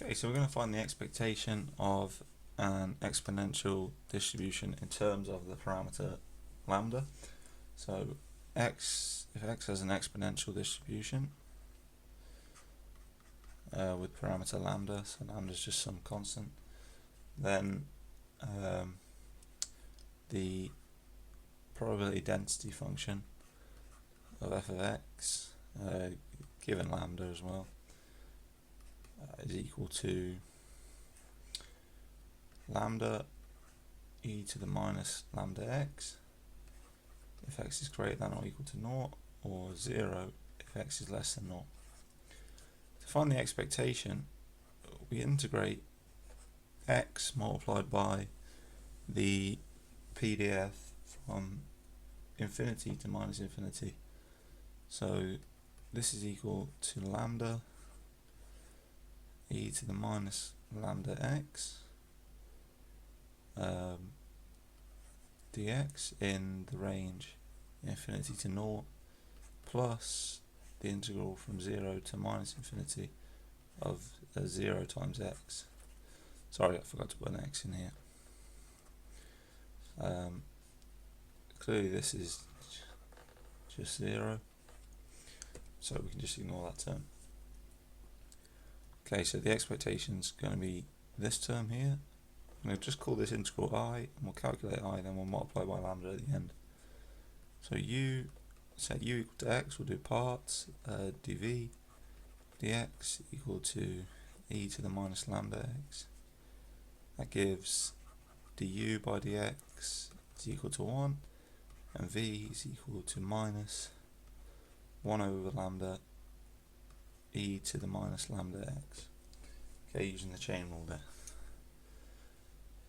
Okay, so we're going to find the expectation of an exponential distribution in terms of the parameter lambda. So if x has an exponential distribution with parameter lambda, so lambda is just some constant, then the probability density function of f of x, given lambda as well, is equal to lambda e to the minus lambda x if x is greater than or equal to 0, or 0 if x is less than 0. To find the expectation, we integrate x multiplied by the PDF from infinity to minus infinity. So this is equal to lambda e to the minus lambda x dx in the range infinity to 0 plus the integral from 0 to minus infinity of 0 times x. Sorry, I forgot to put an x in here. Clearly this is just 0, so we can just ignore that term. Okay, so the expectation is going to be this term here. I'm going to just call this integral I, and we'll calculate I, then we'll multiply by lambda at the end. So set u equal to x, we'll do parts, dv dx equal to e to the minus lambda x. That gives du by dx is equal to 1, and v is equal to minus 1 over lambda e to the minus lambda x. Okay, using the chain rule there.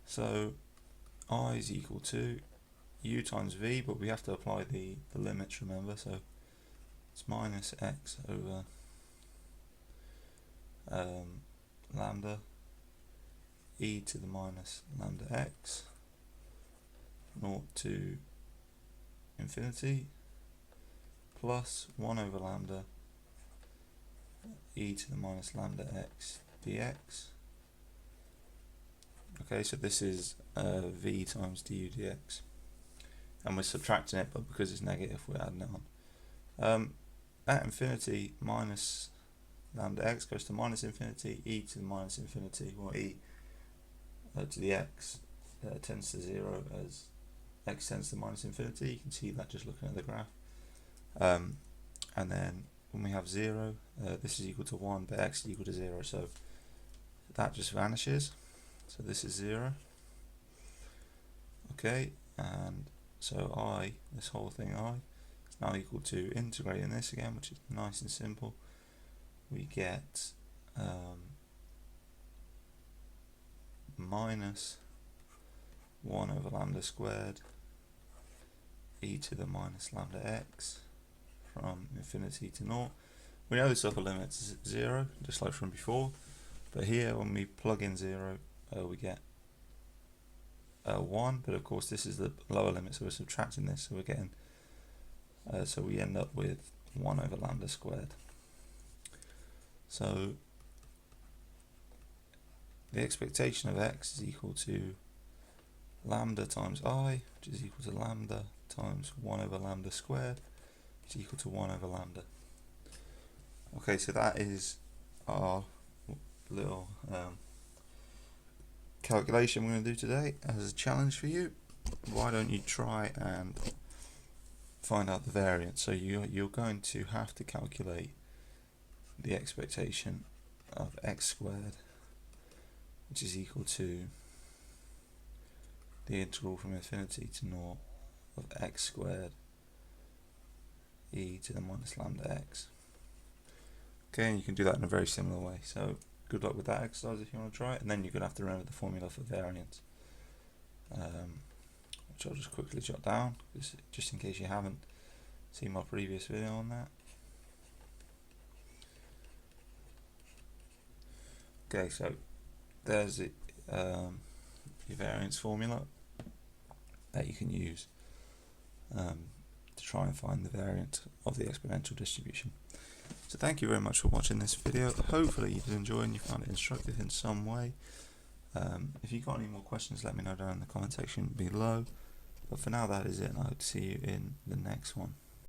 So I is equal to u times v, but we have to apply the limits, remember, so it's minus x over lambda e to the minus lambda x 0 to infinity plus 1 over lambda e to the minus lambda x dx. Okay, so this is v times du dx, and we're subtracting it, but because it's negative we're adding it on. At infinity, minus lambda x goes to minus infinity, e to the minus infinity, or e to the x tends to 0 as x tends to minus infinity. You can see that just looking at the graph. And then when we have 0, this is equal to 1, but x is equal to 0, so that just vanishes. So this is 0. Okay, and so I, this whole thing I, is now equal to integrating this again, which is nice and simple. We get minus 1 over lambda squared e to the minus lambda x from infinity to 0. We know this upper limit is 0, just like from before, but here when we plug in 0, we get 1, but of course this is the lower limit, so we're subtracting this, so we're getting so we end up with 1 over lambda squared. So the expectation of x is equal to lambda times I, which is equal to lambda times 1 over lambda squared, which is equal to 1 over lambda. Okay, so that is our little calculation we're going to do today as a challenge for you. Why don't you try and find out the variance? So you're going to have to calculate the expectation of x squared, which is equal to the integral from infinity to 0 of x squared e to the minus lambda x. Okay, and you can do that in a very similar way. So good luck with that exercise if you want to try it, and then you're going to have to remember the formula for variance, which I'll just quickly jot down, just in case you haven't seen my previous video on that. Okay, so there's it, your variance formula that you can use to try and find the variance of the exponential distribution. So thank you very much for watching this video. Hopefully you did enjoy and you found it instructive in some way. If you've got any more questions, let me know down in the comment section below. But for now, that is it, and I hope to see you in the next one.